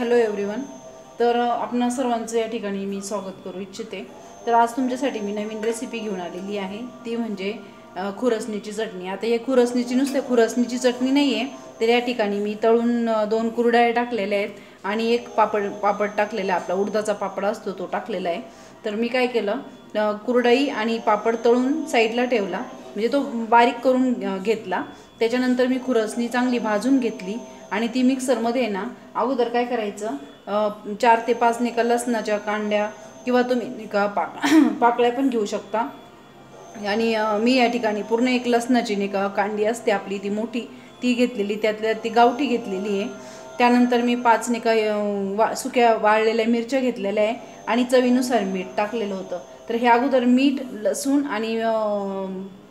Hello everyone. तर आपणा सर्वांचं या ठिकाणी मी स्वागत करू इच्छिते। तर आज तुमच्यासाठी मी नवीन रेसिपी घेऊन आलेली आहे, ती म्हणजे खुरसणीची चटणी। आता हे खुरसणीची नुसते खुरसणीची चटणी नाही आहे, तर या ठिकाणी मी तळून 2 कुरडया टाकलेल्या आहेत आणि एक पापड टाकलेला, आपला उडदाचा पापड असतो तो टाकलेला आहे। तर मी काय केलं, कुरडई आणि पापड तळून साईडला ठेवला, म्हणजे तो बारीक करून घेतला। त्याच्यानंतर मी खुरसणी चांगली भाजून घेतली आणि ती मिक्सरमध्ये ना अगोदर काय करायचं, 4 ते 5 निका लसणाच्या कांड्या किंवा तुम्ही निका पाकळ्या पण घेऊ शकता। आणि मी या ठिकाणी पूर्ण एक लसणाची निका कांडी असते आपली ती मोठी, ती घेतलेली, त्यातल्या ती गावठी घेतलेली आहे। त्यानंतर मी 5 निका सुक्या वाळलेल्या मिरच्या घेतलेल्या आहे आणि चवीनुसार मीठ टाकलेलं होतं। तर हे अगोदर मीठ, लसूण आणि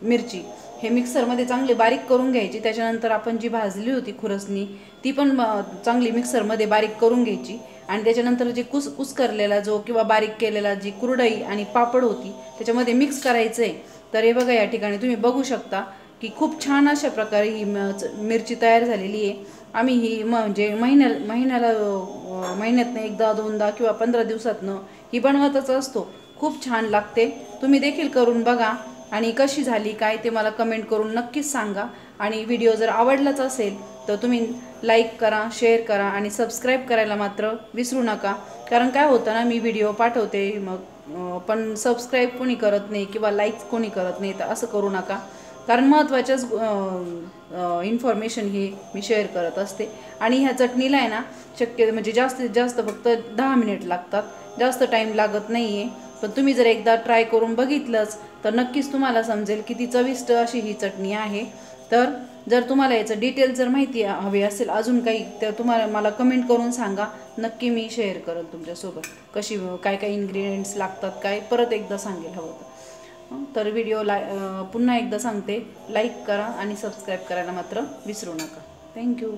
मिरची हे मिक्सरमध्ये चांगले बारीक करून घ्यायची। त्याच्यानंतर आपण जी भाजली होती खुरसणी ती पण चांगली मिक्सरमध्ये बारीक करून घ्यायची आणि त्याच्यानंतर जे कुस्करलेला जो किंवा बारीक केलेला जी कुरडई आणि पापड होती त्याच्यामध्ये मिक्स करायचं आहे। तर हे बघा, या ठिकाणी तुम्ही बघू शकता की खूप छान अशा प्रकारे ही मिरची तयार झालेली आहे। आम्ही ही म्हणजे महिन्यातनं एकदा दोनदा किंवा 15 दिवसातनं ही बनवतच असतो। खूप छान लागते, तुम्ही देखील करून बघा आणि कशी झाली काय ते मला कमेंट करून नक्कीच सांगा। आणि व्हिडिओ जर आवडलाच असेल तर तुम्ही लाईक करा, शेअर करा आणि सबस्क्राईब करायला मात्र विसरू नका। कारण काय होतं ना, मी व्हिडिओ पाठवते मग पण सबस्क्राईब कोणी करत नाही किंवा लाईक कोणी करत नाही, तर असं करू नका। कारण महत्त्वाच्याच इन्फॉर्मेशन ही मी शेअर करत असते। आणि ह्या चटणीला आहे ना शक्य म्हणजे जास्तीत जास्त फक्त 10 मिनिट लागतात, जास्त टाईम लागत नाही आहे। पण तुम्ही जर एकदा ट्राय करून बघितलंच तर नक्कीच तुम्हाला समजेल किती चविष्ट अशी ही चटणी आहे। तर जर तुम्हाला याचं डिटेल जर माहिती हवी असेल अजून काही, तर तुम्हाला मला कमेंट करून सांगा, नक्की मी शेअर करेन तुमच्यासोबत कशी काय काय इन्ग्रेडियंट्स लागतात काय, परत एकदा सांगेल हवं तर। व्हिडिओ पुन्हा एकदा सांगते, लाईक करा आणि सबस्क्राईब करायला मात्र विसरू नका। थँक्यू।